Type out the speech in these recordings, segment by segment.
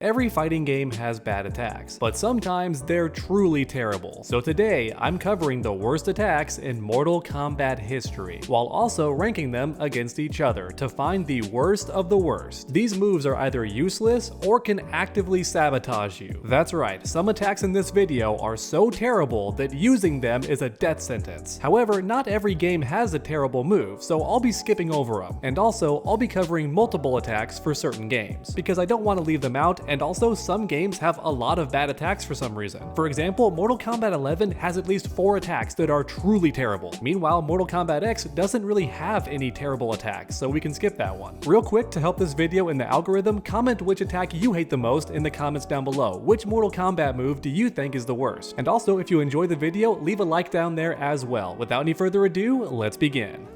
Every fighting game has bad attacks, but sometimes they're truly terrible. So today, I'm covering the worst attacks in Mortal Kombat history, while also ranking them against each other to find the worst of the worst. These moves are either useless or can actively sabotage you. That's right, some attacks in this video are so terrible that using them is a death sentence. However, not every game has a terrible move, so I'll be skipping over them. And also, I'll be covering multiple attacks for certain games, because I don't want to leave them out. And also, some games have a lot of bad attacks for some reason. For example, Mortal Kombat 11 has at least 4 attacks that are truly terrible. Meanwhile, Mortal Kombat X doesn't really have any terrible attacks, so we can skip that one. Real quick, to help this video in the algorithm, comment which attack you hate the most in the comments down below. Which Mortal Kombat move do you think is the worst? And also, if you enjoyed the video, leave a like down there as well. Without any further ado, let's begin.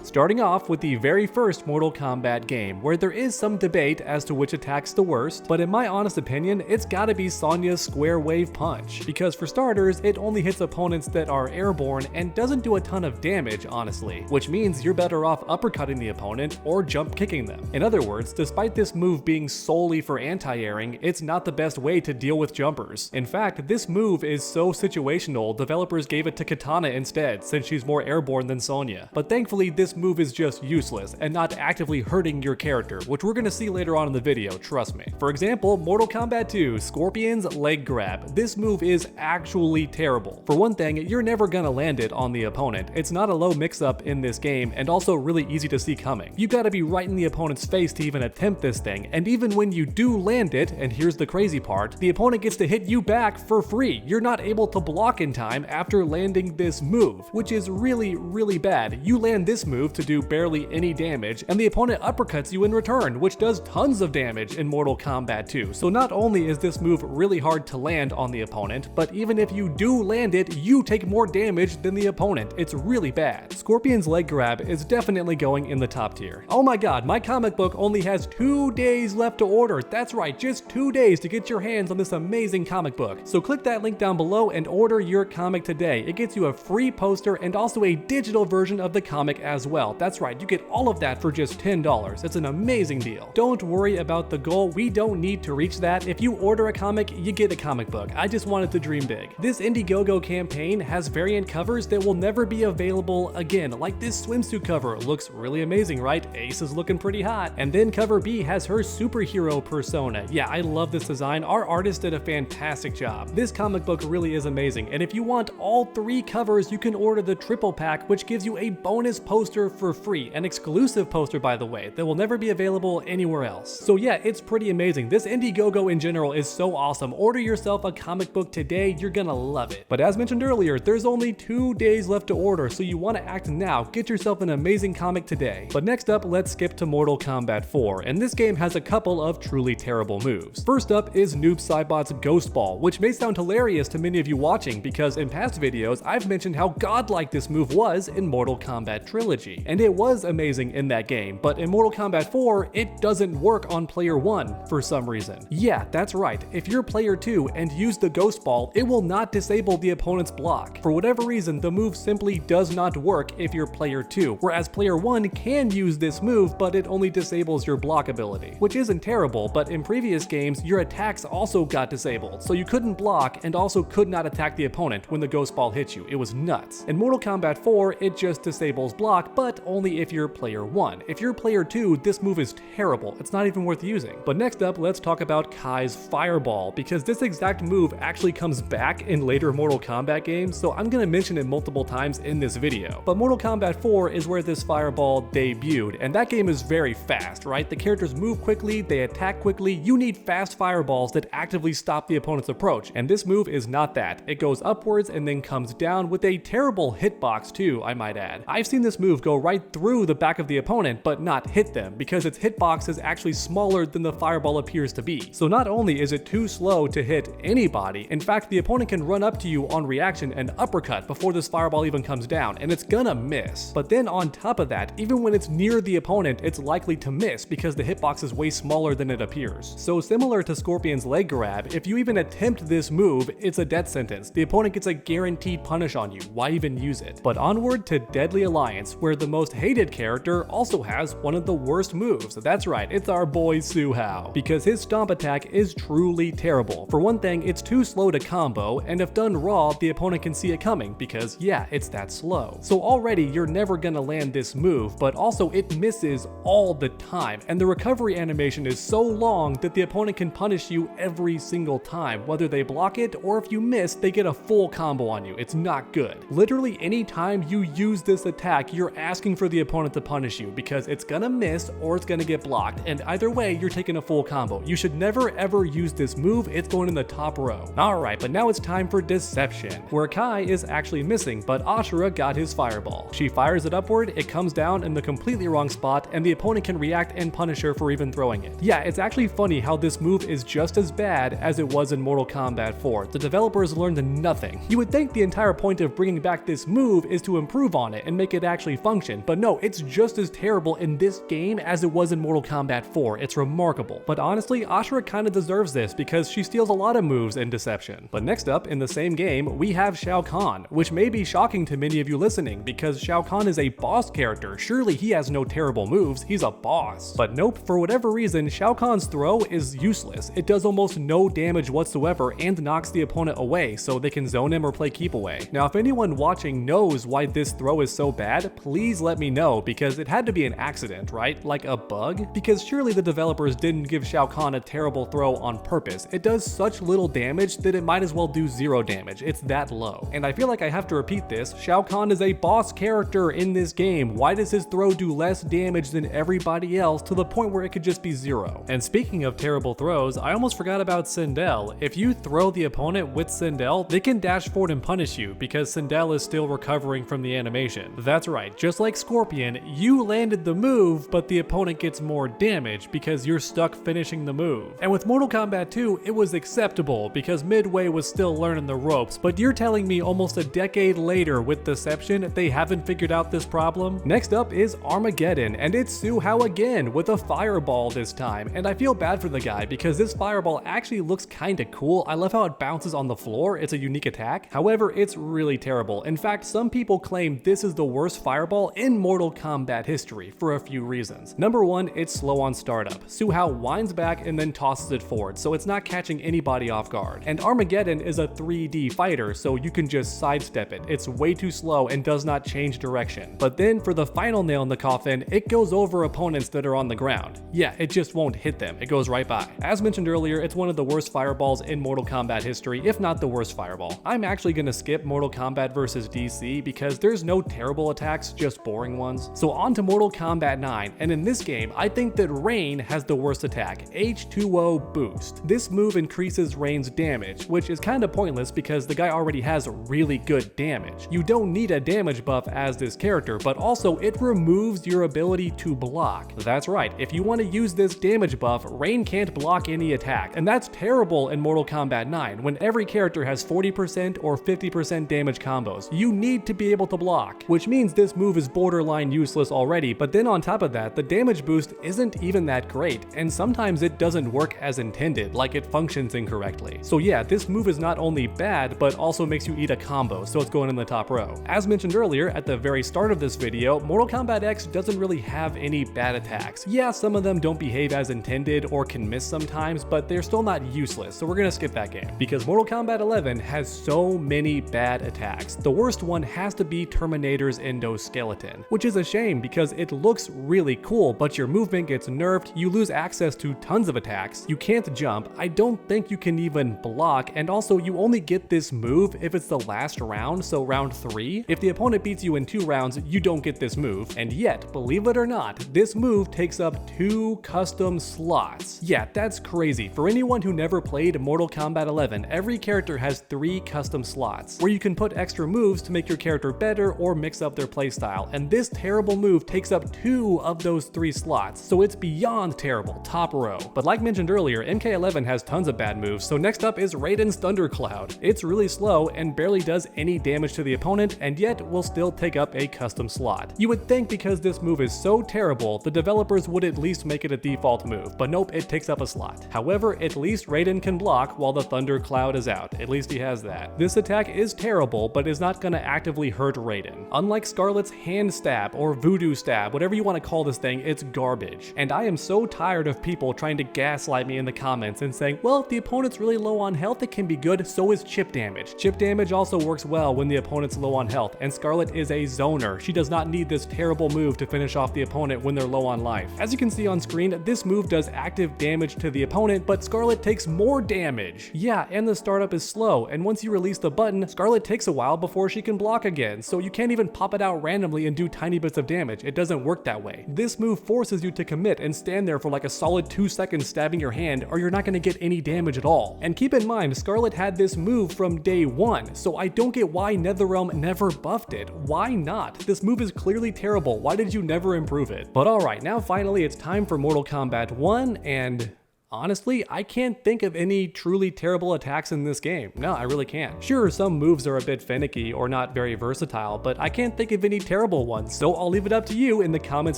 Starting off with the very first Mortal Kombat game, where there is some debate as to which attack's the worst, but in my honest opinion, it's gotta be Sonya's Square Wave Punch, because for starters, it only hits opponents that are airborne and doesn't do a ton of damage, honestly, which means you're better off uppercutting the opponent or jump kicking them. In other words, despite this move being solely for anti-airing, it's not the best way to deal with jumpers. In fact, this move is so situational, developers gave it to Katana instead, since she's more airborne than Sonya. But thankfully, this move is just useless and not actively hurting your character, which we're gonna see later on in the video, trust me. For example, Mortal Kombat 2, Scorpion's Leg Grab. This move is actually terrible. For one thing, you're never gonna land it on the opponent. It's not a low mix-up in this game, and also really easy to see coming. You gotta be right in the opponent's face to even attempt this thing, and even when you do land it, and here's the crazy part, the opponent gets to hit you back for free. You're not able to block in time after landing this move, which is really bad. You land this move to do barely any damage, and the opponent uppercuts you in return, which does tons of damage in Mortal Kombat 2. So not only is this move really hard to land on the opponent, but even if you do land it, you take more damage than the opponent. It's really bad. Scorpion's Leg Grab is definitely going in the top tier. Oh my god, my comic book only has 2 days left to order. That's right, just 2 days to get your hands on this amazing comic book. So click that link down below and order your comic today. It gets you a free poster and also a digital version of the comic as well. That's right, you get all of that for just $10. It's an amazing deal. Don't worry about the goal, we don't need to reach that. If you order a comic, you get a comic book. I just wanted to dream big. This Indiegogo campaign has variant covers that will never be available again, like this swimsuit cover. Looks really amazing, right? Ace is looking pretty hot. And then cover B has her superhero persona. Yeah, I love this design. Our artist did a fantastic job. This comic book really is amazing, and if you want all 3 covers, you can order the triple pack, which gives you a bonus poster for free, an exclusive poster by the way, that will never be available anywhere else. So yeah, it's pretty amazing. This Indiegogo in general is so awesome. Order yourself a comic book today, you're gonna love it. But as mentioned earlier, there's only 2 days left to order, so you want to act now. Get yourself an amazing comic today. But next up, let's skip to Mortal Kombat 4, and this game has a couple of truly terrible moves. First up is Noob Saibot's Ghost Ball, which may sound hilarious to many of you watching, because in past videos, I've mentioned how godlike this move was in Mortal Kombat Trilogy, and it was amazing in that game, but in Mortal Kombat 4, it doesn't work on player 1 for some reason. Yeah, that's right, if you're player 2 and use the Ghost Ball, it will not disable the opponent's block. For whatever reason, the move simply does not work if you're player 2, whereas player 1 can use this move, but it only disables your block ability, which isn't terrible, but in previous games, your attacks also got disabled, so you couldn't block and also could not attack the opponent when the Ghost Ball hit you. It was nuts. In Mortal Kombat 4, it just disables block, but only if you're player 1. If you're player 2, this move is terrible. It's not even worth using. But next up, let's talk about Kai's Fireball, because this exact move actually comes back in later Mortal Kombat games, so I'm gonna mention it multiple times in this video. But Mortal Kombat 4 is where this Fireball debuted, and that game is very fast, right? The characters move quickly, they attack quickly. You need fast fireballs that actively stop the opponent's approach, and this move is not that. It goes upwards and then comes down with a terrible hitbox too, I might add. I've seen this move go right through the back of the opponent but not hit them, because its hitbox is actually smaller than the fireball appears to be. So not only is it too slow to hit anybody, in fact the opponent can run up to you on reaction and uppercut before this fireball even comes down, and it's gonna miss. But then on top of that, even when it's near the opponent, it's likely to miss because the hitbox is way smaller than it appears. So similar to Scorpion's leg grab, if you even attempt this move, it's a death sentence. The opponent gets a guaranteed punish on you. Why even use it? But onward to Deadly Alliance, where the most hated character also has one of the worst moves. That's right, it's our boy Suhao, because his stomp attack is truly terrible. For one thing, it's too slow to combo, and if done raw, the opponent can see it coming because yeah, it's that slow. So already you're never gonna land this move, but also it misses all the time, and the recovery animation is so long that the opponent can punish you every single time, whether they block it or if you miss, they get a full combo on you. It's not good. Literally any time you use this attack, you're asking for the opponent to punish you because it's gonna miss or it's gonna get blocked, and either way you're taking a full combo. You should never ever use this move. It's going in the top row. Alright, but now it's time for Deception, where Kai is actually missing, but Ashura got his fireball. She fires it upward, it comes down in the completely wrong spot, and the opponent can react and punish her for even throwing it. Yeah, it's actually funny how this move is just as bad as it was in Mortal Kombat 4. The developers learned nothing. You would think the entire point of bringing back this move is to improve on it and make it actually function, but no, it's just as terrible in this game as it was in Mortal Kombat 4. It's remarkable. But honestly, Ashura kinda deserves this because she steals a lot of moves in Deception. But next up, in the same game, we have Shao Kahn, which may be shocking to many of you listening because Shao Kahn is a boss character. Surely he has no terrible moves, he's a boss. But nope, for whatever reason, Shao Kahn's throw is useless. It does almost no damage whatsoever and knocks the opponent away so they can zone him or play keep away. Now if anyone watching knows why this throw is so bad, please let me know, because it had to be an accident, right? Like a bug? Because surely the developers didn't give Shao Kahn a terrible throw on purpose. It does such little damage that it might as well do 0 damage. It's that low. And I feel like I have to repeat this, Shao Kahn is a boss character in this game. Why does his throw do less damage than everybody else to the point where it could just be 0? And speaking of terrible throws, I almost forgot about Sindel. If you throw the opponent with Sindel, they can dash forward and punish you because Sindel is still recovering from the animation. That's right, just like Scorpion, you landed the move, but the opponent gets more damage because you're stuck finishing the move. And with Mortal Kombat 2, it was acceptable because Midway was still learning the ropes, but you're telling me almost a decade later with Deception, they haven't figured out this problem? Next up is Armageddon, and it's Suhao again with a fireball this time, and I feel bad for the guy because this fireball actually looks kinda cool. I love how it bounces on the floor, it's a unique attack. However, it's really terrible. In fact, some people claim this is the worst fireball in Mortal Kombat history for a few reasons. Number one, it's slow on startup. Suhao winds back and then tosses it forward, so it's not catching anybody off guard. And Armageddon is a 3D fighter, so you can just sidestep it. It's way too slow and does not change direction. But then for the final nail in the coffin, it goes over opponents that are on the ground. Yeah, it just won't hit them. It goes right by. As mentioned earlier, it's one of the worst fireballs in Mortal Kombat history, if not the worst fireball. I'm actually gonna skip Mortal Kombat vs DC because there's no terrible attacks, just boring ones. So on to Mortal Kombat 9, and in this game, I think that Rain has the worst attack, H2O Boost. This move increases Rain's damage, which is kinda pointless because the guy already has really good damage. You don't need a damage buff as this character, but also it removes your ability to block. That's right, if you want to use this damage buff, Rain can't block any attack, and that's terrible in Mortal Kombat 9 when every character has 40% or 50% damage combos. You need to be able to block, which means this move is borderline useless already, but then on top of that, the damage boost isn't even that great, and sometimes it doesn't work as intended, like it functions incorrectly. So yeah, this move is not only bad, but also makes you eat a combo, so it's going in the top row. As mentioned earlier, at the very start of this video, Mortal Kombat X doesn't really have any bad attacks. Yeah, some of them don't behave as intended or can miss sometimes, but they're still not useless, so we're gonna skip that game. Because Mortal Kombat 11 has so many bad attacks. The worst one has to be Terminator's endoskeleton, which is a shame because it looks really cool, but your movement gets nerfed, you lose access to tons of attacks, you can't jump, I don't think you can even block, and also you only get this move if it's the last round, so round 3. If the opponent beats you in 2 rounds, you don't get this move, and yet, believe it or not, this move takes up 2 custom slots. Yeah, that's crazy. For anyone who never played Mortal Kombat 11, every character has 3 custom slots, where you can put extra moves to make your character better or mix up their playstyle, and this terrible move takes up 2 of those 3 slots, so it's beyond terrible, top row. But like mentioned earlier, MK11 has tons of bad moves, so next up is Raiden's Thundercloud. It's really slow and barely does any damage to the opponent, and yet will still take up a custom slot. You would think because this move is so terrible, the developers would at least make it a default move, but nope, it takes up a slot. However, at least Raiden can block while the Thundercloud is out. At least he has that. This attack is terrible, but is not going to actively hurt Raiden. Unlike Scarlet's hand stab or voodoo stab, whatever you want to call this thing, it's garbage. And I am so tired of people trying to gaslight me in the comments and saying, well, if the opponent's really low on health, it can be good, so is chip damage. Chip damage also works well when the opponent's low on health, and Scarlet is a zoner. She does not need this terrible move to finish off the opponent when they're low on life. As you can see on screen, this move does active damage to the opponent, but Scarlet takes more damage. Yeah, and the startup is slow, and once you release the button, Scarlet takes a while before she can block again, so you can't even pop it out randomly and do tiny bits of damage. It doesn't work that way. This move forces you to commit and stand there for like a solid 2 seconds stabbing your hand, or you're not going to get any damage at all. And keep in mind, Scarlet had this move from day 1, so I don't get why NetherRealm never buffed it. Why not? This move is clearly terrible. Why did you never improve it? But alright, now finally it's time for Mortal Kombat 1, and honestly, I can't think of any truly terrible attacks in this game. No, I really can't. Sure, some moves are a bit finicky or not very versatile, but I can't think of any terrible ones, so I'll leave it up to you in the comments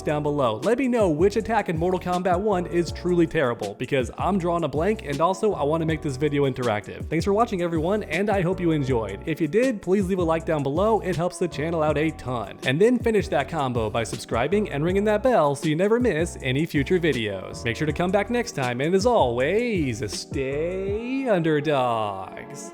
down below. Let me know which attack in Mortal Kombat 1 is truly terrible, because I'm drawing a blank, and also I want to make this video interactive. Thanks for watching, everyone, and I hope you enjoyed. If you did, please leave a like down below. It helps the channel out a ton. And then finish that combo by subscribing and ringing that bell so you never miss any future videos. Make sure to come back next time, and as always, stay underdogs.